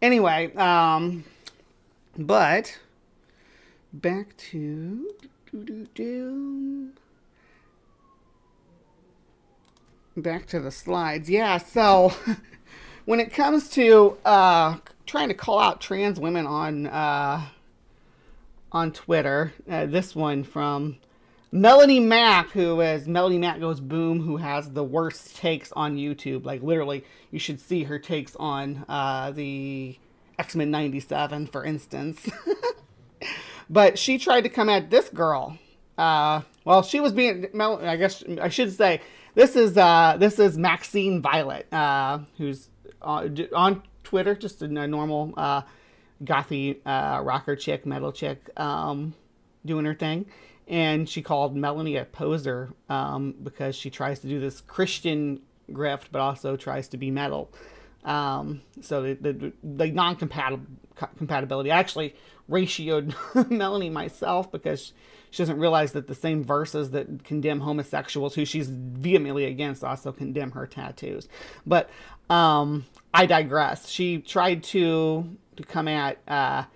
Anyway, but back to back to the slides. Yeah, so when it comes to trying to call out trans women on Twitter, this one from Melanie Mack, who is Melanie Mack Goes Boom, who has the worst takes on YouTube. Like, literally, you should see her takes on the X-Men 97, for instance. But she tried to come at this girl. Well, she was being, I guess I should say, this is Maxine Violet, who's on Twitter, just a normal gothy rocker chick, metal chick, doing her thing. And she called Melanie a poser because she tries to do this Christian grift, but also tries to be metal. So the non-compatibility. I actually ratioed Melanie myself because she doesn't realize that the same verses that condemn homosexuals, who she's vehemently against, also condemn her tattoos. But I digress. She tried to come at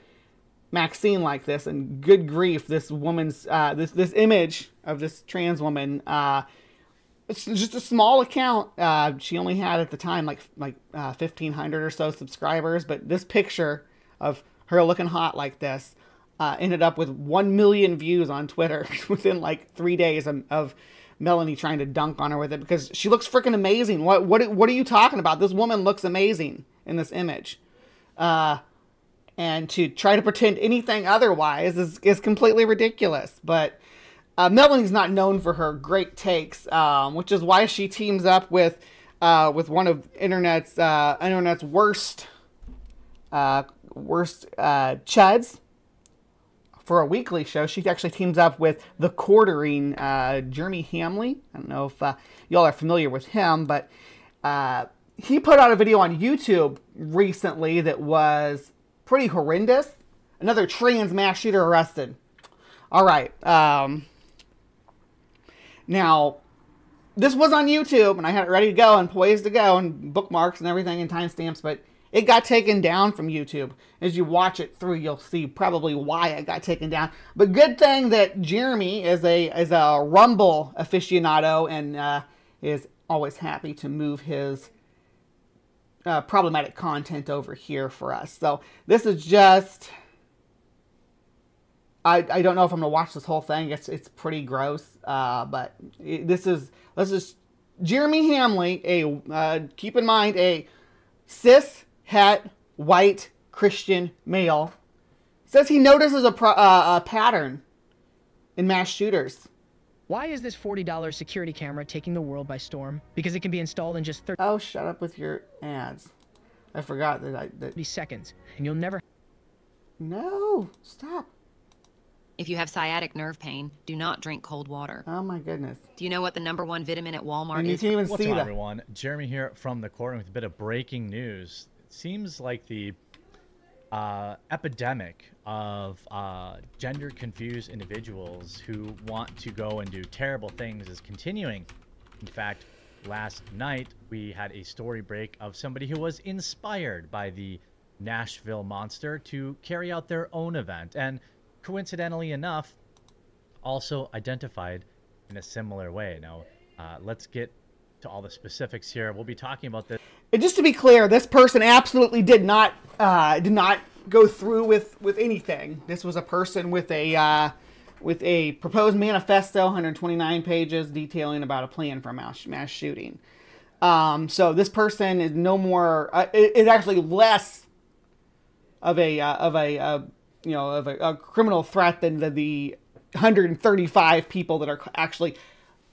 Maxine like this, and good grief, this woman's this image of this trans woman. It's just a small account. She only had at the time like 1,500 or so subscribers, but this picture of her looking hot like this ended up with 1 million views on Twitter within like 3 days of Melanie trying to dunk on her with it, because she looks freaking amazing. What are you talking about? This woman looks amazing in this image. And to try to pretend anything otherwise is completely ridiculous. But Melanie's not known for her great takes, which is why she teams up with one of internet's worst chuds for a weekly show. She actually teams up with the Quartering Jeremy Hamley. I don't know if y'all are familiar with him, but he put out a video on YouTube recently that was pretty horrendous. Another trans mass shooter arrested. All right. Now, this was on YouTube, and I had it ready to go and poised to go, and bookmarks and everything and timestamps, but it got taken down from YouTube. As you watch it through, you'll see probably why it got taken down. But good thing that Jeremy is a Rumble aficionado and is always happy to move his problematic content over here for us. So this is just, I don't know if I'm gonna watch this whole thing. It's pretty gross, but this is Jeremy Hamley, keep in mind, a cis het white Christian male, says he notices a pattern in mass shooters. Why is this $40 security camera taking the world by storm? Because it can be installed in just 30 Oh, shut up with your ads. I forgot that. seconds, and you'll never... No, stop. If you have sciatic nerve pain, do not drink cold water. Oh my goodness. Do you know what the #1 vitamin at Walmart And you is? can't even What's see up, that. everyone? Jeremy here from the courtroom with a bit of breaking news. It seems like the epidemic of gender-confused individuals who want to go and do terrible things is continuing. In fact, last night we had a story break of somebody who was inspired by the Nashville Monster to carry out their own event, and coincidentally enough, also identified in a similar way. Now, let's get to all the specifics here. We'll be talking about this. And just to be clear, this person absolutely did not go through with anything. This was a person with a proposed manifesto, 129 pages, detailing about a plan for a mass shooting. So this person is no more. Is actually less of a criminal threat than the 135 people that are actually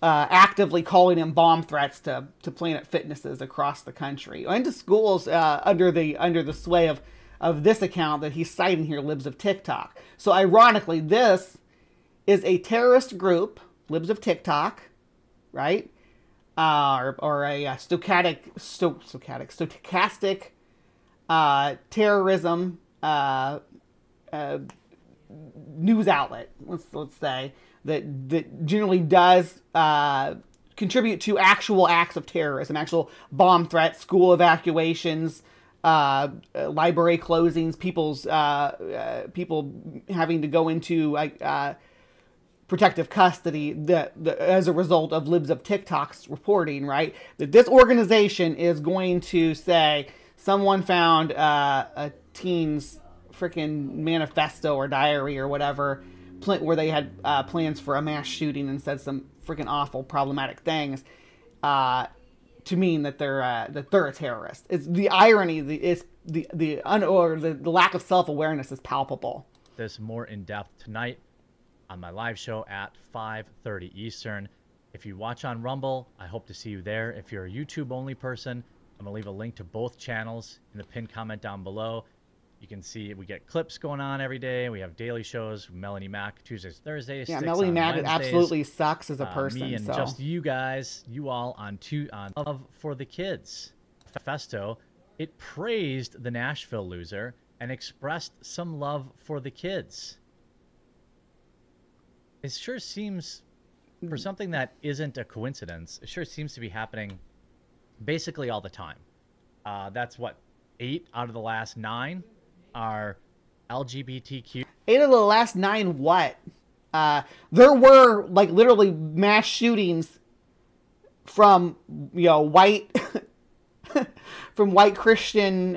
actively calling in bomb threats to Planet Fitnesses across the country and to schools under the sway of this account that he's citing here, Libs of TikTok. So ironically, this is a terrorist group, Libs of TikTok, right? Or a stochastic terrorism news outlet, let's say, that generally does contribute to actual acts of terrorism, actual bomb threats, school evacuations, library closings, people having to go into like protective custody as a result of libs of TikTok's reporting, right? That this organization is going to say someone found a teen's freaking manifesto or diary or whatever, where they had plans for a mass shooting and said some freaking awful, problematic things, to mean that they're a terrorist. It's the irony. The lack of self-awareness is palpable. This more in depth tonight on my live show at 5:30 Eastern. If you watch on Rumble, I hope to see you there. If you're a YouTube only person, I'm gonna leave a link to both channels in the pinned comment down below. You can see we get clips going on every day. We have daily shows. Melanie Mack Tuesdays, Thursdays. Yeah, Melanie Mack absolutely sucks as a person. Me and so. just you guys, you all on Love for the Kids Festo. It praised the Nashville loser and expressed some love for the kids. It sure seems, for something that isn't a coincidence, it sure seems to be happening basically all the time. That's what, 8 out of the last 9 are LGBTQ. 8 of the last 9 what? There were like literally mass shootings from white from white Christian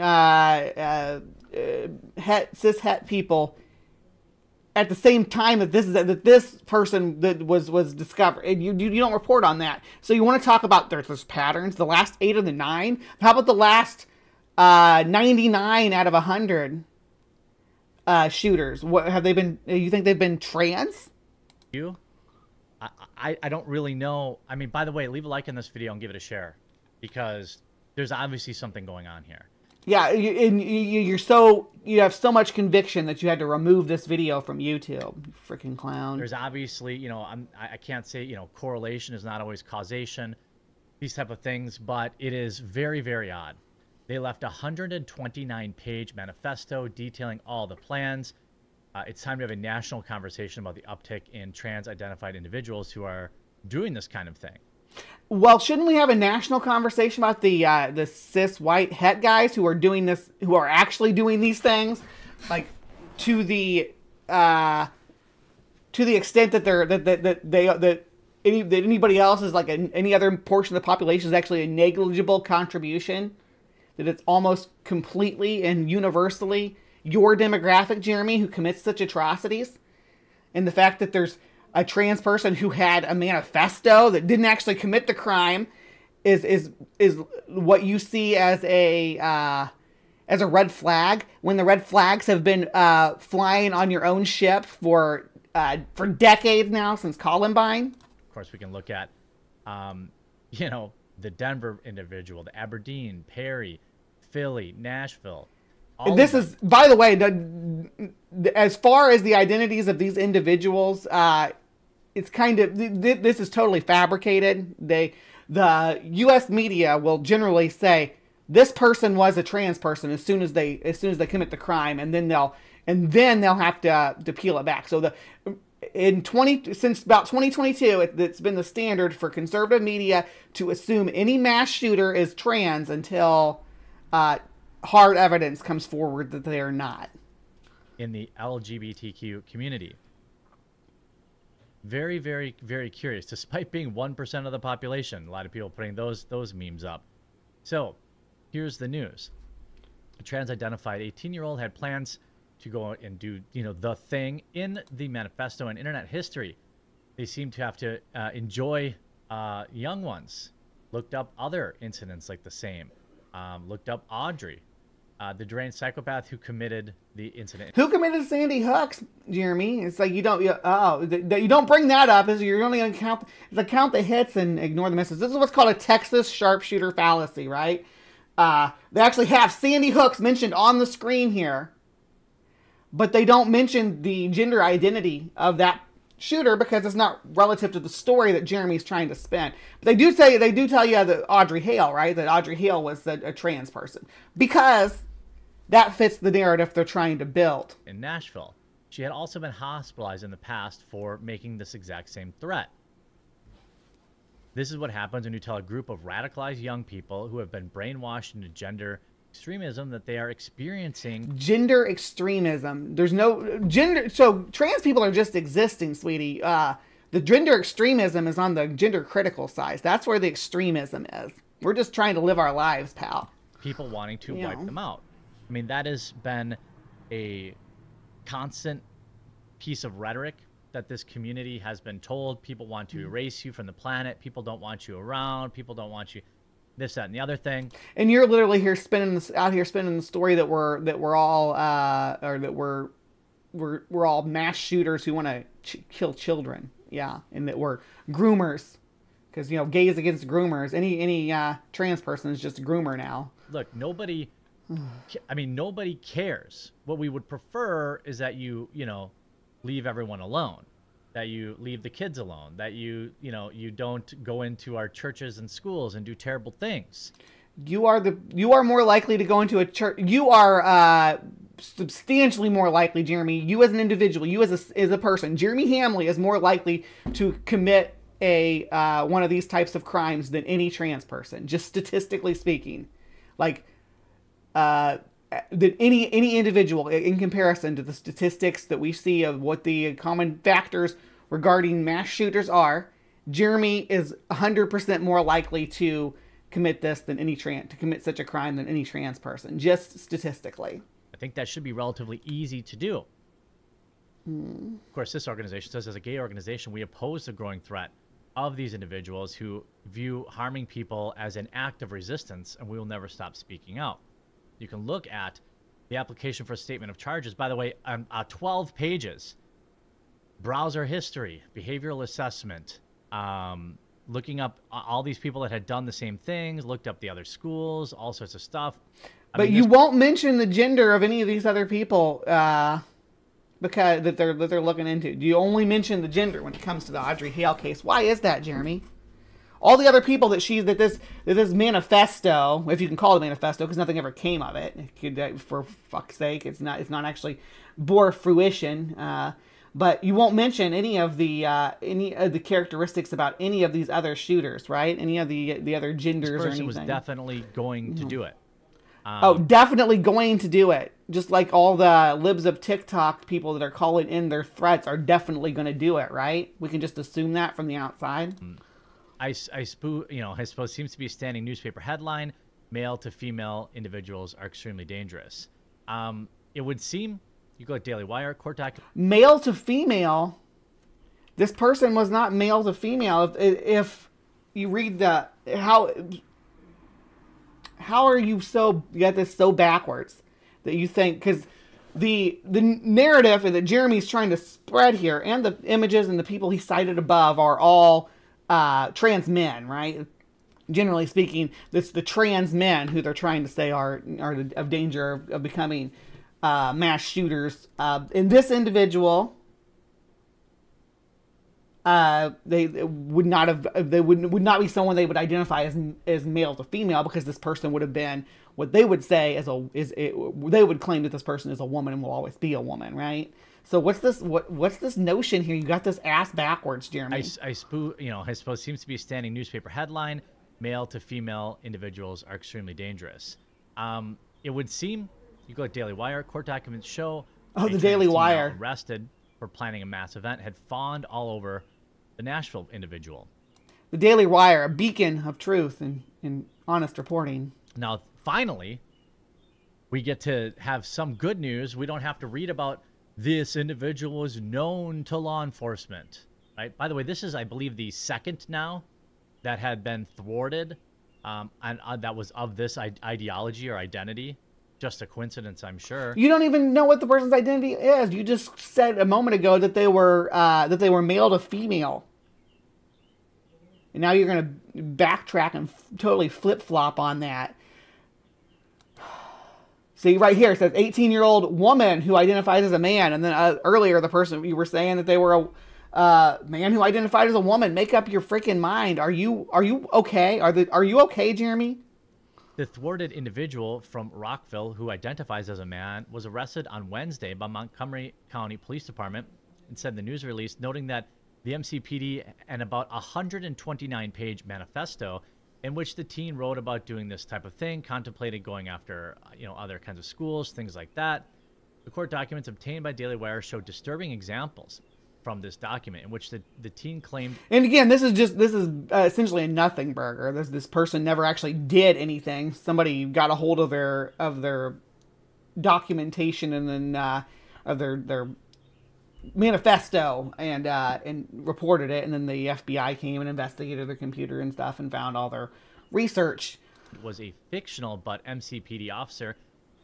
cis het people at the same time that this person that was discovered, and you don't report on that. So you want to talk about there's patterns. The last 8 of the 9. How about the last 99 out of 100 shooters? What have they been? You think they've been trans? I don't really know. I mean, by the way, leave a like in this video and give it a share, because there's obviously something going on here. Yeah, you have so much conviction that you had to remove this video from YouTube. You freaking clown. There's obviously, I can't say, correlation is not always causation, these type of things, but it is very, very odd. They left a 129-page manifesto detailing all the plans. It's time to have a national conversation about the uptick in trans-identified individuals who are doing this kind of thing. Well, shouldn't we have a national conversation about the cis white het guys who are doing this, who are actually doing these things, like to the extent that anybody else is like any other portion of the population is actually a negligible contribution, that it's almost completely and universally your demographic, Jeremy, who commits such atrocities, and the fact that there's a trans person who had a manifesto that didn't actually commit the crime is what you see as a red flag, when the red flags have been flying on your own ship for decades now, since Columbine. Of course, we can look at the Denver individual, the Aberdeen, Perry, Philly, Nashville. This is, by the way, as far as the identities of these individuals, it's kind of, this is totally fabricated. The U.S. media will generally say this person was a trans person as soon as they commit the crime, and then they'll have to peel it back. So since about 2022, it's been the standard for conservative media to assume any mass shooter is trans until hard evidence comes forward that they are not. In the LGBTQ community. Very, very, very curious. Despite being 1% of the population, a lot of people putting those memes up. So, here's the news. A trans-identified 18-year-old had plans to go and do, the thing in the manifesto and internet history. They seem to have to enjoy young ones. Looked up other incidents like the same. Looked up Audrey, the deranged psychopath who committed the incident. Who committed Sandy Hooks, Jeremy? It's like you don't bring that up. Is you're only going to count the hits and ignore the misses. This is what's called a Texas sharpshooter fallacy, right? They actually have Sandy Hooks mentioned on the screen here, but they don't mention the gender identity of that shooter because it's not relative to the story that Jeremy's trying to spin. But they do tell you that Audrey Hale, right? That Audrey Hale was a trans person, because that fits the narrative they're trying to build. In Nashville, she had also been hospitalized in the past for making this exact same threat. This is what happens when you tell a group of radicalized young people who have been brainwashed into gender extremism that they are experiencing. Gender extremism. There's no gender. So trans people are just existing, sweetie. The gender extremism is on the gender critical side. That's where the extremism is. We're just trying to live our lives, pal. People wanting to wipe them out. I mean, that has been a constant piece of rhetoric that this community has been told. People want to erase you from the planet. People don't want you around. People don't want you this, that, and the other thing. And you're literally here spinning this out here spinning the story that we're all or that we're all mass shooters who want to kill children. Yeah, and that we're groomers, because gays against groomers. Any trans person is just a groomer now. Look, nobody. I mean, nobody cares. What we would prefer is that you leave everyone alone, that you leave the kids alone, that you don't go into our churches and schools and do terrible things. You are more likely to go into a church. You are substantially more likely, Jeremy. You as an individual, you as a person, Jeremy Hamley is more likely to commit a one of these types of crimes than any trans person, just statistically speaking. Like that any individual in comparison to the statistics that we see of what the common factors regarding mass shooters are, Jeremy is 100% more likely to commit this than to commit such a crime than any trans person, just statistically. I think that should be relatively easy to do. Of course, this organization says, as a gay organization, we oppose the growing threat of these individuals who view harming people as an act of resistance, and we will never stop speaking out. You can look at the application for a statement of charges. By the way, 12 pages. Browser history, behavioral assessment, looking up all these people that had done the same things, looked up the other schools, all sorts of stuff. But you won't mention the gender of any of these other people because that they're looking into. You only mention the gender when it comes to the Audrey Hale case. Why is that, Jeremy? All the other people that this manifesto, if you can call it a manifesto, because nothing ever came of it. For fuck's sake, it's not actually bore fruition. But you won't mention any of the characteristics about any of these other shooters, right? Any of the other genders or anything. This person was definitely going to do it. Definitely going to do it. Just like all the libs of TikTok people that are calling in their threats are definitely going to do it, right? We can just assume that from the outside. I suppose seems to be a standing newspaper headline. Male to female individuals are extremely dangerous. It would seem, you go to Daily Wire, court document. Male to female. This person was not male to female. If you read how are you got this so backwards that you think, because the narrative that Jeremy's trying to spread here and the images and the people he cited above are all trans men, right? Generally speaking, it's the trans men who they're trying to say are of danger of becoming mass shooters. In this individual, they would not be someone they would identify as male to female, because this person would have been what they would say they would claim that this person is a woman and will always be a woman, right? So what's this notion here? You got this ass backwards, Jeremy. I suppose seems to be a standing newspaper headline. Male to female individuals are extremely dangerous. It would seem, you go to Daily Wire, court documents show. The Daily Wire. Arrested for planning a mass event, had fawned all over the Nashville individual. The Daily Wire, a beacon of truth and honest reporting. Now, finally, we get to have some good news. We don't have to read about this individual was known to law enforcement, right? By the way, this is, I believe, the second now that had been thwarted, and that was of this ideology or identity. Just a coincidence, I'm sure. You don't even know what the person's identity is. You just said a moment ago that they were male to female, and now you're going to backtrack and totally flip flop on that. See, right here, it says 18-year-old woman who identifies as a man. And then earlier, the person, you were saying that they were a man who identified as a woman. Make up your freaking mind. Are you okay? Are you okay, Jeremy? The thwarted individual from Rockville, who identifies as a man, was arrested on Wednesday by Montgomery County Police Department, and said in the news release, noting that the MCPD and about 129-page manifesto in which the teen wrote about doing this type of thing, contemplated going after, other kinds of schools, things like that. The court documents obtained by Daily Wire show disturbing examples from this document in which the teen claimed. And again, this is essentially a nothing burger. This person never actually did anything. Somebody got a hold of their documentation and then of their manifesto and reported it, and then the FBI came and investigated their computer and stuff and found all their research. Was a fictional but MCPD officer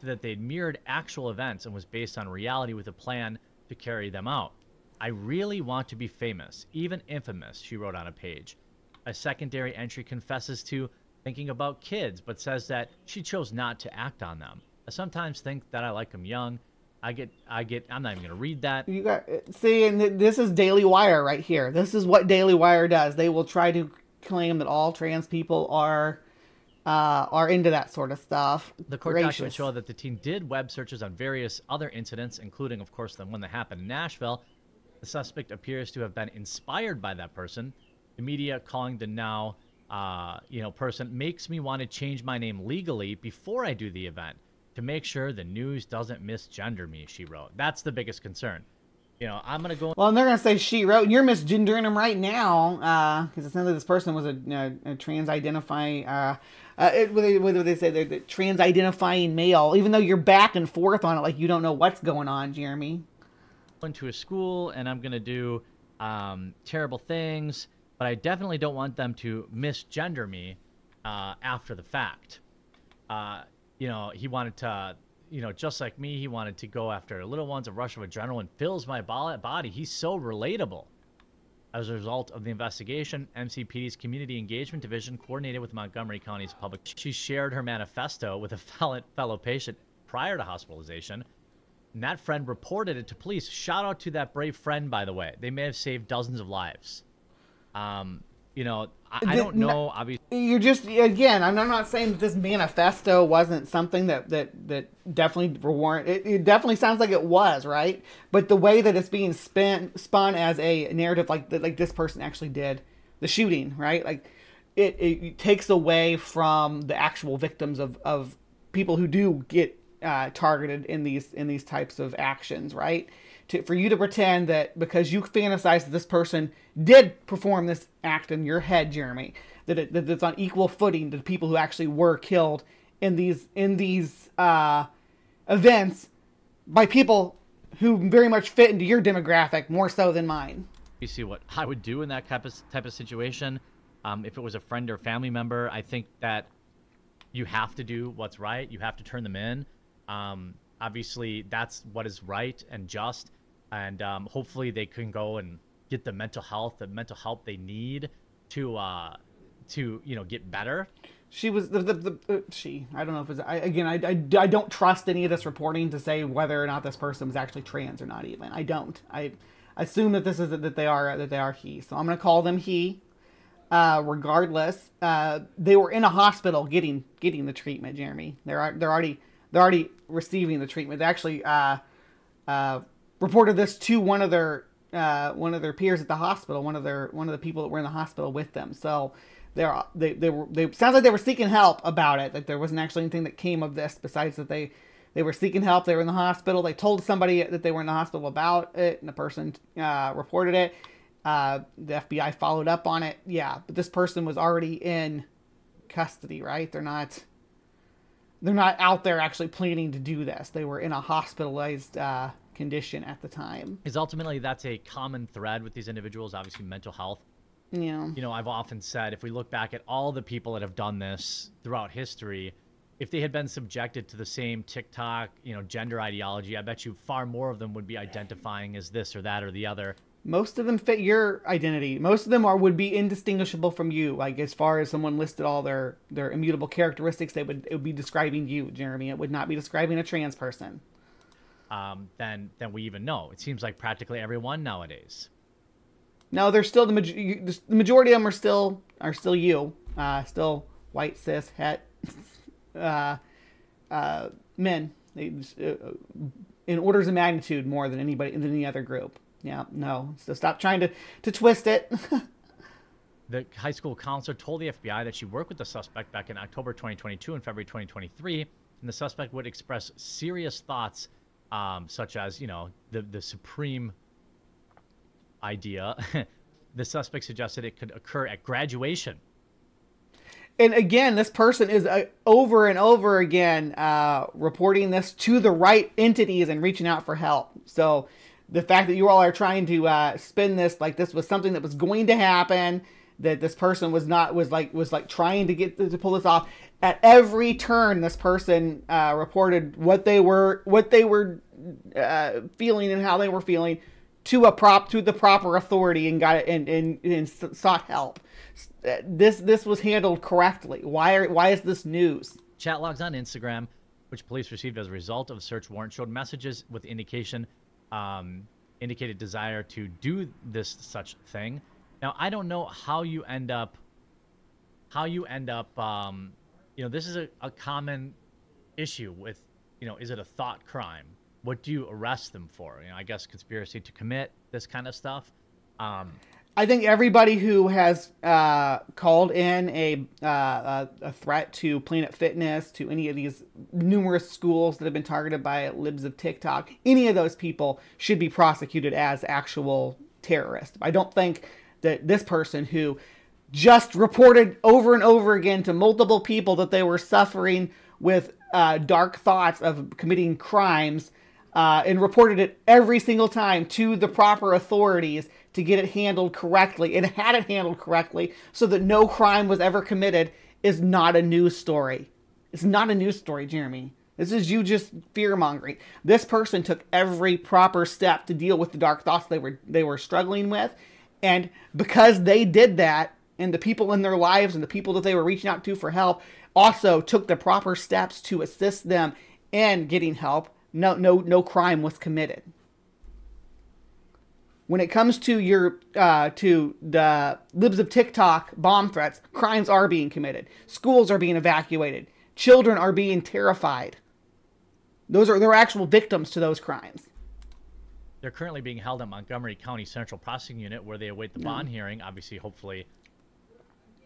that they'd mirrored actual events and was based on reality with a plan to carry them out. I really want to be famous, even infamous, she wrote on a page. A secondary entry confesses to thinking about kids, but says that she chose not to act on them. I sometimes think that I like them young. I'm not even going to read that. You got see, and this is Daily Wire right here. This is what Daily Wire does. They will try to claim that all trans people are into that sort of stuff. The court documents show that the teen did web searches on various other incidents, including, of course, the one that happened in Nashville. The suspect appears to have been inspired by that person. The media calling the now, person makes me want to change my name legally before I do the event to make sure the news doesn't misgender me, she wrote. That's the biggest concern. I'm going to go... Well, and they're going to say she wrote, and you're misgendering him right now, because it sounds like this person was a trans-identifying, whether they say they're the trans-identifying male, even though you're back and forth on it, like you don't know what's going on, Jeremy. Into a school, and I'm going to do terrible things, but I definitely don't want them to misgender me after the fact. He wanted to, just like me, he wanted to go after little ones. A rush of adrenaline fills my body. He's so relatable. As a result of the investigation, MCPD's Community Engagement Division coordinated with Montgomery County's public. She shared her manifesto with a fellow patient prior to hospitalization, and that friend reported it to police. Shout out to that brave friend, by the way. They may have saved dozens of lives. I don't know. Obviously, you're just, again, I'm not saying that this manifesto wasn't something that definitely warrant. It definitely sounds like it was, right? But the way that it's being spun as a narrative, like this person actually did the shooting, right? Like it takes away from the actual victims of people who do get targeted in these types of actions, right? For you to pretend that because you fantasize that this person did perform this act in your head, Jeremy, that it's on equal footing to the people who actually were killed in these events by people who very much fit into your demographic more so than mine. You see what I would do in that type of situation. If it was a friend or family member, I think that you have to do what's right. You have to turn them in. Obviously, that's what is right and just, and hopefully they can go and get the mental help they need to get better. She was she. I don't know if it's. I don't trust any of this reporting to say whether or not this person was actually trans or not. Even I don't. I assume that they are he. So I'm gonna call them he. Regardless, they were in a hospital getting the treatment. Jeremy, they're already receiving the treatment. They actually reported this to one of their peers at the hospital, one of the people that were in the hospital with them. So they sounds like they were seeking help about it. Like there wasn't actually anything that came of this besides that they were seeking help. They were in the hospital. They told somebody that they were in the hospital about it, and the person reported it. The FBI followed up on it. Yeah, but this person was already in custody, right? They're not out there actually planning to do this. They were in a hospitalized condition at the time. Because ultimately, that's a common thread with these individuals, obviously mental health. Yeah. I've often said, if we look back at all the people that have done this throughout history, if they had been subjected to the same TikTok, gender ideology, I bet you far more of them would be identifying as this or that or the other. Most of them fit your identity. Most of them would be indistinguishable from you. Like as far as someone listed all their immutable characteristics, it would be describing you, Jeremy. It would not be describing a trans person. Than we even know. It seems like practically everyone nowadays. No, there's still the majority of them are still you, still white cis het men. In orders of magnitude more than any other group. Yeah, no. So stop trying to twist it. The high school counselor told the FBI that she worked with the suspect back in October 2022 and February 2023, and the suspect would express serious thoughts, such as, you know, the supreme idea. The suspect suggested it could occur at graduation. And again, this person is over and over again reporting this to the right entities and reaching out for help. So the fact that you all are trying to spin this like this was something that was going to happen, that this person was trying to pull this off, at every turn, this person reported what they were feeling and how they were feeling to the proper authority and got it and sought help. This was handled correctly. Why is this news? Chat logs on Instagram, which police received as a result of a search warrant, showed messages with indicated desire to do such thing. Now, I don't know how you end up, you know, this is a common issue with, you know, is it a thought crime? What do you arrest them for? You know, I guess conspiracy to commit this kind of stuff. I think everybody who has called in a threat to Planet Fitness, to any of these numerous schools that have been targeted by libs of TikTok, any of those people should be prosecuted as actual terrorists. I don't think that this person who just reported over and over again to multiple people that they were suffering with dark thoughts of committing crimes and reported it every single time to the proper authorities to get it handled correctly and had it handled correctly so that no crime was ever committed is not a news story. It's not a news story, Jeremy. This is you just fear-mongering. This person took every proper step to deal with the dark thoughts they were struggling with, and because they did that, and the people in their lives and the people that they were reaching out to for help also took the proper steps to assist them in getting help, no crime was committed. When it comes to to the libs of TikTok bomb threats, crimes are being committed. Schools are being evacuated. Children are being terrified. They're actual victims to those crimes. They're currently being held at Montgomery County Central Processing Unit, where they await the bond hearing. Obviously, hopefully,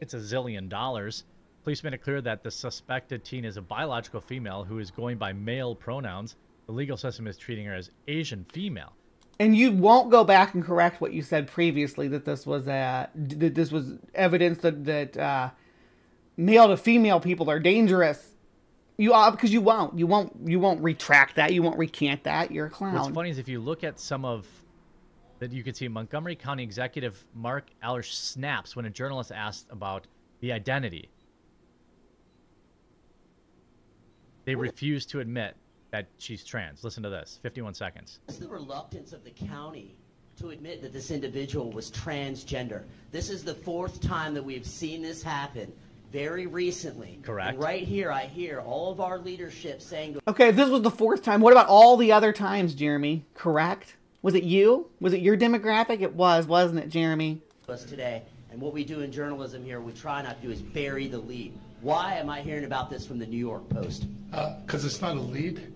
it's $1 zillion. Police made it clear that the suspected teen is a biological female who is going by male pronouns. The legal system is treating her as Asian female. And you won't go back and correct what you said previously, that this was evidence that male to female people are dangerous. Because you won't retract that. You won't recant that. You're a clown. What's funny is if you look at some of that, you can see Montgomery County Executive Mark Allersh snaps when a journalist asked about the identity. They refuse to admit that she's trans. Listen to this, 51 seconds. It's the reluctance of the county to admit that this individual was transgender. This is the 4th time that we've seen this happen. Very recently. Correct. And right here, I hear all of our leadership saying... Okay, if this was the 4th time, what about all the other times, Jeremy? Correct? Was it you? Was it your demographic? It was, wasn't it, Jeremy? ...us today. And what we do in journalism here, we try not to do is bury the lead. Why am I hearing about this from the New York Post? Because it's not a lead.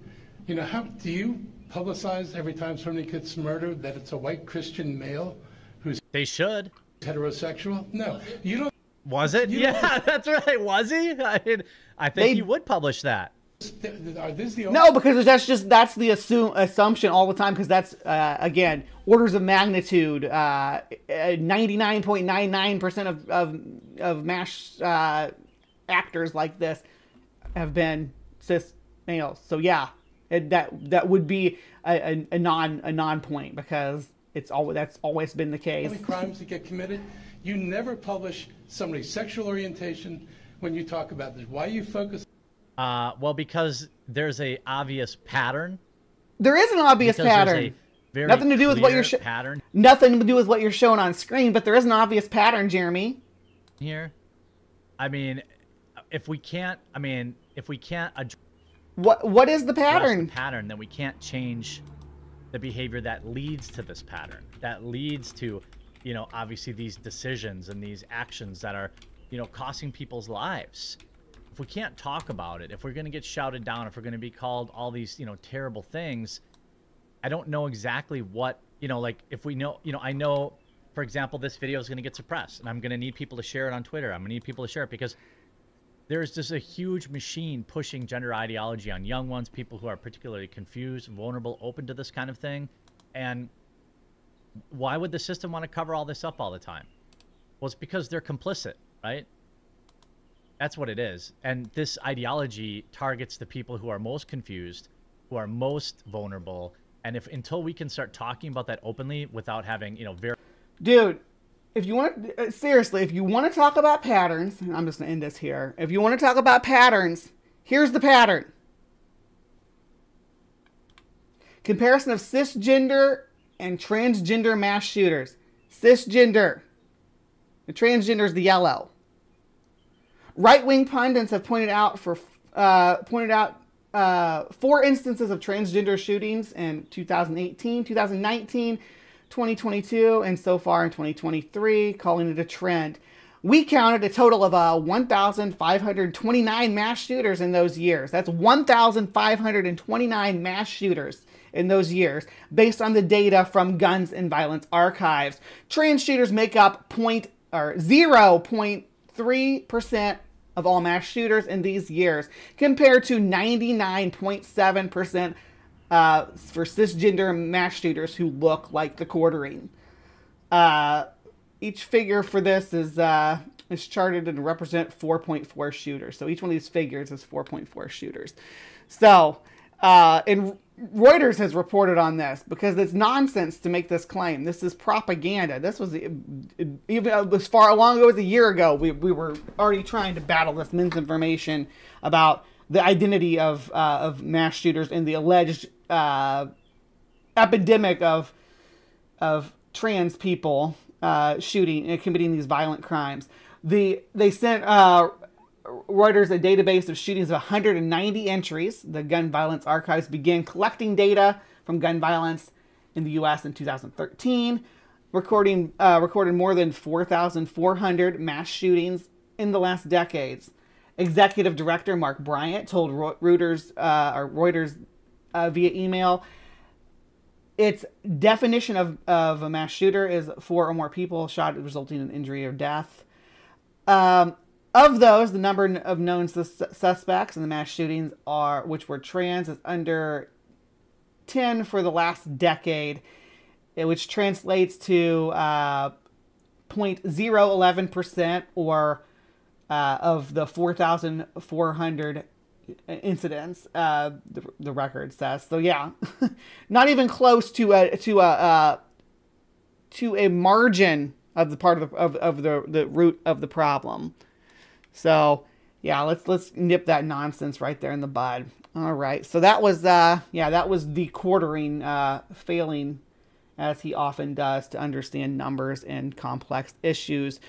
You know, how do you publicize every time somebody gets murdered that it's a white Christian male who's... They should. ...heterosexual? No, you don't... Was it? Yeah, that's right. Was he? I mean, I think he would publish that. Are these the only... No, because that's the assumption all the time, because that's, again, orders of magnitude. 99.99% of MASH actors like this have been cis males. So yeah, that would be a non-point, because that's always been the case. Only crimes that get committed. You never publish somebody's sexual orientation when you talk about this. Why you focus? Well, because there's a obvious pattern. There is an obvious pattern. Nothing to do with what you're Nothing to do with what you're showing on screen, but there is an obvious pattern, Jeremy. Here, I mean, if we can't what is the pattern? Then we can't change the behavior that leads to this pattern. That leads to, you know, obviously these decisions and these actions that are, you know, costing people's lives. If we can't talk about it, if we're going to get shouted down, if we're going to be called all these, you know, terrible things, I don't know exactly what, you know, like if we know, you know, I know for example, this video is going to get suppressed, and I'm going to need people to share it on Twitter. I'm going to need people to share it because there's just a huge machine pushing gender ideology on young ones, people who are particularly confused, vulnerable, open to this kind of thing. And why would the system want to cover all this up all the time? Well, it's because they're complicit, right? That's what it is. And this ideology targets the people who are most confused, who are most vulnerable. And until we can start talking about that openly without having, very... Dude, if you want to, seriously, if you want to talk about patterns, I'm just going to end this here. If you want to talk about patterns, here's the pattern. Comparison of cisgender and transgender mass shooters. Cisgender. The transgender is the yellow. Right-wing pundits have pointed out 4 instances of transgender shootings in 2018, 2019, 2022, and so far in 2023, calling it a trend. We counted a total of 1,529 mass shooters in those years. That's 1,529 mass shooters in those years, based on the data from Guns and Violence Archives. Trans shooters make up 0.3% of all mass shooters in these years, compared to 99.7% for cisgender mass shooters who look like the quartering. Each figure for this is charted and represent 4.4 shooters. So each one of these figures is 4.4 shooters. So, and Reuters has reported on this because it's nonsense to make this claim. This is propaganda. This was even as far long ago as a year ago. We were already trying to battle this misinformation about the identity of mass shooters and the alleged epidemic of trans people shooting and committing these violent crimes. They sent Reuters a database of shootings of 190 entries. The Gun Violence Archives began collecting data from gun violence in the U.S. in 2013, recorded more than 4,400 mass shootings in the last decades. Executive Director Mark Bryant told Reuters via email, its definition of a mass shooter is 4 or more people shot resulting in injury or death. Of those, the number of known suspects in the mass shootings which were trans is under 10 for the last decade, which translates to 0.011% or of the 4,400 incidents, the record says. So yeah, not even close to a margin of the part of the root of the problem. So yeah, let's nip that nonsense right there in the bud. All right, so that was that was the quartering failing, as he often does, to understand numbers and complex issues.